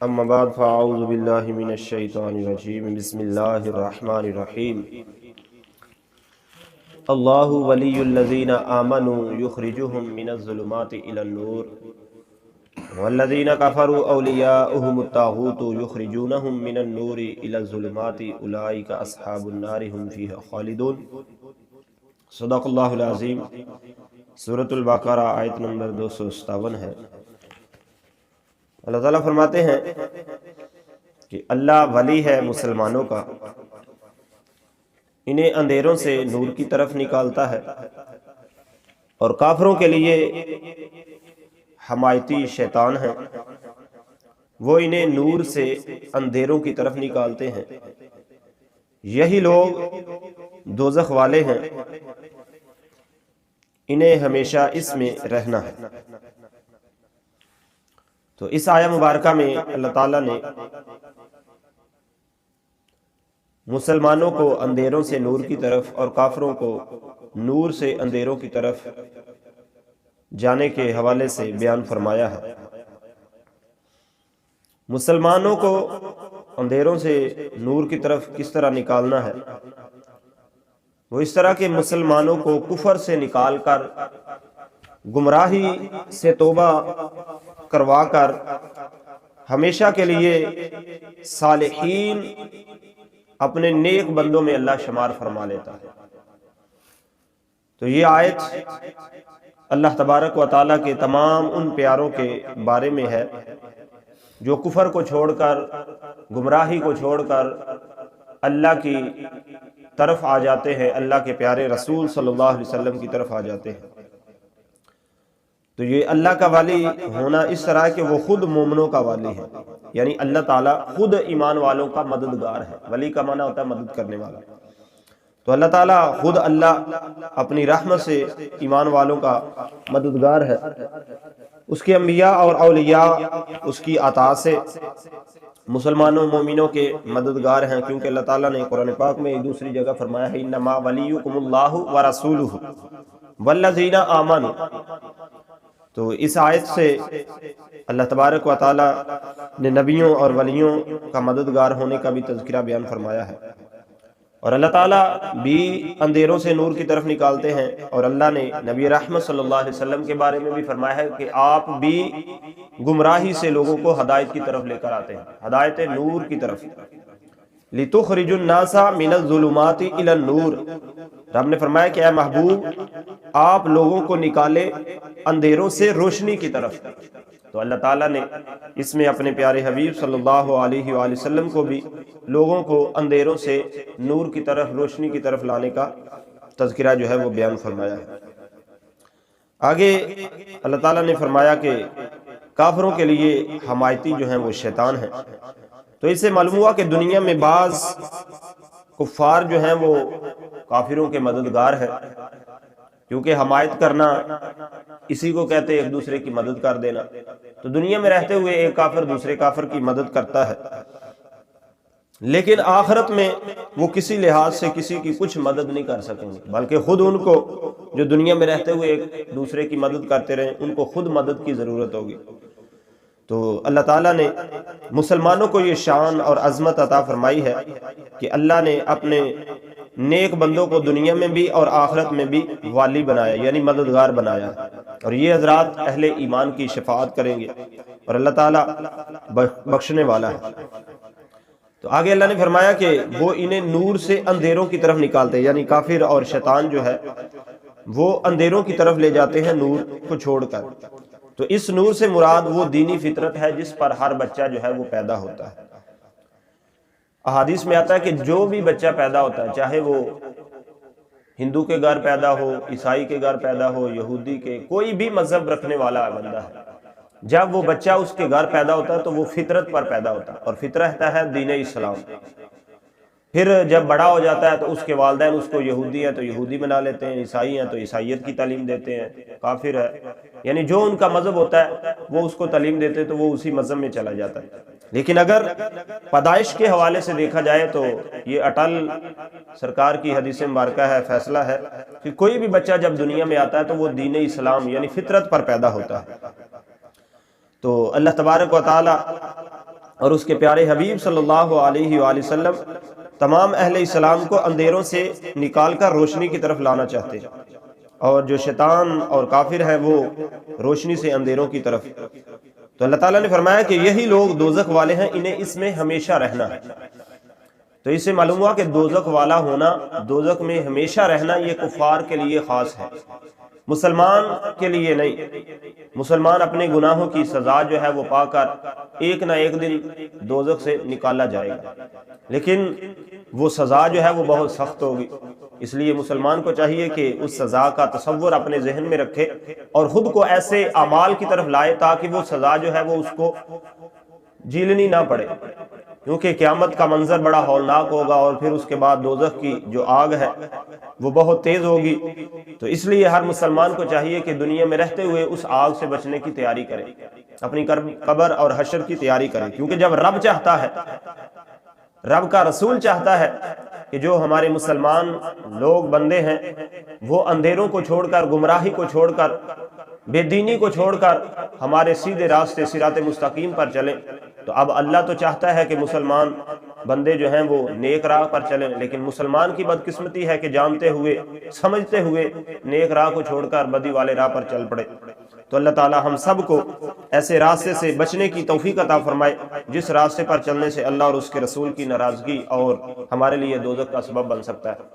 اما بعد فاعوذ باللہ من الشیطان الرجیم بسم اللہ الرحمن الرحیم اللہ ولی الذین آمنوا یخرجهم من الظلمات الى النور والذین کفروا اولیاؤہم الطاغوت یخرجونہم من النور الى الظلمات اولئک اصحاب النار هم فیہا خالدون۔ صدق اللہ العظیم۔ سورۃ البقرہ آیت نمبر 257 ہے۔ اللہ تعالیٰ فرماتے ہیں کہ اللہ ولی ہے مسلمانوں کا، انہیں اندھیروں سے نور کی طرف نکالتا ہے، اور کافروں کے لیے حمایتی شیطان ہیں، وہ انہیں نور سے اندھیروں کی طرف نکالتے ہیں۔ یہی لوگ دوزخ والے ہیں، انہیں ہمیشہ اس میں رہنا ہے۔ تو اس آیہ مبارکہ میں اللہ تعالیٰ نے مسلمانوں کو اندھیروں سے نور کی طرف اور کافروں کو نور سے اندھیروں کی طرف جانے کے حوالے سے بیان فرمایا ہے۔ مسلمانوں کو اندھیروں سے نور کی طرف کس طرح نکالنا ہے؟ وہ اس طرح کہ مسلمانوں کو کفر سے نکال کر، گمراہی سے توبہ کروا کر ہمیشہ کے لیے صالحین اپنے نیک بندوں میں اللہ شمار فرما لیتا ہے۔ تو یہ آیت اللہ تبارک و تعالیٰ کے تمام ان پیاروں کے بارے میں ہے جو کفر کو چھوڑ کر، گمراہی کو چھوڑ کر اللہ کی طرف آ جاتے ہیں، اللہ کے پیارے رسول صلی اللہ علیہ وسلم کی طرف آ جاتے ہیں۔ تو یہ اللہ کا ولی ہونا اس طرح کہ وہ خود مومنوں کا ولی ہے، یعنی اللہ تعالیٰ خود ایمان والوں کا مددگار ہے۔ ولی کا معنی ہوتا ہے مدد کرنے والا۔ تو اللہ تعالیٰ خود اللہ اپنی رحمت سے ایمان والوں کا مددگار ہے، اس کے انبیاء اور اولیاء اس کی عطا سے مسلمانوں مومنوں کے مددگار ہیں، کیونکہ اللہ تعالیٰ نے قرآن پاک میں دوسری جگہ فرمایا ہے انما ولیکم اللہ ورسولہ والذین آمنوا۔ تو اس آیت سے اللہ تبارک و تعالیٰ نے نبیوں اور ولیوں کا مددگار ہونے کا بھی تذکرہ بیان فرمایا ہے، اور اللہ تعالیٰ بھی اندھیروں سے نور کی طرف نکالتے ہیں، اور اللہ نے نبی رحمت صلی اللہ علیہ وسلم کے بارے میں بھی فرمایا ہے کہ آپ بھی گمراہی سے لوگوں کو ہدایت کی طرف لے کر آتے ہیں، ہدایت نور کی طرف۔ لِتُخْرِجُ النَّاسَ مِنَ الظُّلُمَاتِ إِلَى النُّورِ۔ رب نے فرمایا کہ اے محبوب، آپ لوگوں کو نکالے اندھیروں سے روشنی کی طرف۔ تو اللہ تعالیٰ نے اس میں اپنے پیارے حبیب صلی اللہ علیہ وآلہ وسلم کو بھی لوگوں کو اندھیروں سے نور کی طرف، روشنی کی طرف لانے کا تذکرہ جو ہے وہ بیان فرمایا ہے۔ آگے اللہ تعالیٰ نے فرمایا کہ کافروں کے لیے حمایتی جو ہیں وہ شیطان ہیں۔ تو اس سے معلوم ہوا کہ دنیا میں بعض کفار جو ہیں وہ کافروں کے مددگار ہیں، کیونکہ حمایت کرنا اسی کو کہتے ہیں ایک دوسرے کی مدد کر دینا۔ تو دنیا میں رہتے ہوئے ایک کافر دوسرے کافر کی مدد کرتا ہے، لیکن آخرت میں وہ کسی لحاظ سے کسی کی کچھ مدد نہیں کر سکیں گے، بلکہ خود ان کو، جو دنیا میں رہتے ہوئے ایک دوسرے کی مدد کرتے رہیں، ان کو خود مدد کی ضرورت ہوگی۔ تو اللہ تعالیٰ نے مسلمانوں کو یہ شان اور عظمت عطا فرمائی ہے کہ اللہ نے اپنے نیک بندوں کو دنیا میں بھی اور آخرت میں بھی والی بنایا، یعنی مددگار بنایا، اور یہ حضرات اہل ایمان کی شفاعت کریں گے، اور اللہ تعالیٰ بخشنے والا ہے۔ تو آگے اللہ نے فرمایا کہ وہ انہیں نور سے اندھیروں کی طرف نکالتے ہیں، یعنی کافر اور شیطان جو ہے وہ اندھیروں کی طرف لے جاتے ہیں نور کو چھوڑ کر۔ تو اس نور سے مراد وہ دینی فطرت ہے جس پر ہر بچہ جو ہے وہ پیدا ہوتا ہے۔ احادیث میں آتا ہے کہ جو بھی بچہ پیدا ہوتا ہے، چاہے وہ ہندو کے گھر پیدا ہو، عیسائی کے گھر پیدا ہو، یہودی کے، کوئی بھی مذہب رکھنے والا بندہ ہے، جب وہ بچہ اس کے گھر پیدا ہوتا ہے تو وہ فطرت پر پیدا ہوتا ہے، اور فطرت ہے دین اسلام۔ پھر جب بڑا ہو جاتا ہے تو اس کے والدین اس کو یہودی ہیں تو یہودی بنا لیتے ہیں، عیسائی ہیں تو عیسائیت کی تعلیم دیتے ہیں، کافر ہے، یعنی جو ان کا مذہب ہوتا ہے وہ اس کو تعلیم دیتے تو وہ اسی مذہب میں چلا جاتا ہے۔ لیکن اگر پیدائش کے حوالے سے دیکھا جائے تو یہ اٹل سرکار کی حدیث مبارکہ ہے، فیصلہ ہے کہ کوئی بھی بچہ جب دنیا میں آتا ہے تو وہ دین اسلام یعنی فطرت پر پیدا ہوتا ہے۔ تو اللہ تبارک و تعالی اور اس کے پیارے حبیب صلی اللہ علیہ وآلہ وسلم تمام اہل اسلام کو اندھیروں سے نکال کر روشنی کی طرف لانا چاہتے ہیں، اور جو شیطان اور کافر ہیں وہ روشنی سے اندھیروں کی طرف۔ تو اللہ تعالیٰ نے فرمایا کہ یہی لوگ دوزخ والے ہیں، انہیں اس میں ہمیشہ رہنا ہے۔ تو اس سے معلوم ہوا کہ دوزخ والا ہونا، دوزخ میں ہمیشہ رہنا، یہ کفار کے لیے خاص ہے، مسلمان کے لیے نہیں۔ مسلمان اپنے گناہوں کی سزا جو ہے وہ پا کر ایک نہ ایک دن دوزخ سے نکالا جائے گا، لیکن وہ سزا جو ہے وہ بہت سخت ہوگی۔ اس لیے مسلمان کو چاہیے کہ اس سزا کا تصور اپنے ذہن میں رکھے اور خود کو ایسے اعمال کی طرف لائے تاکہ وہ سزا جو ہے وہ اس کو جھیلنی نہ پڑے، کیونکہ قیامت کا منظر بڑا ہولناک ہوگا، اور پھر اس کے بعد دوزخ کی جو آگ ہے وہ بہت تیز ہوگی۔ تو اس لیے ہر مسلمان کو چاہیے کہ دنیا میں رہتے ہوئے اس آگ سے بچنے کی تیاری کرے، اپنی قبر اور حشر کی تیاری کرے، کیونکہ جب رب چاہتا ہے، رب کا رسول چاہتا ہے کہ جو ہمارے مسلمان لوگ بندے ہیں وہ اندھیروں کو چھوڑ کر، گمراہی کو چھوڑ کر، بے دینی کو چھوڑ کر ہمارے سیدھے راستے صراط مستقیم پر چلیں، تو اب اللہ تو چاہتا ہے کہ مسلمان بندے جو ہیں وہ نیک راہ پر چلیں، لیکن مسلمان کی بدقسمتی ہے کہ جانتے ہوئے سمجھتے ہوئے نیک راہ کو چھوڑ کر بدی والے راہ پر چل پڑے۔ تو اللہ تعالی ہم سب کو ایسے راستے سے بچنے کی توفیق عطا فرمائے جس راستے پر چلنے سے اللہ اور اس کے رسول کی ناراضگی اور ہمارے لیے دوزخ کا سبب بن سکتا ہے۔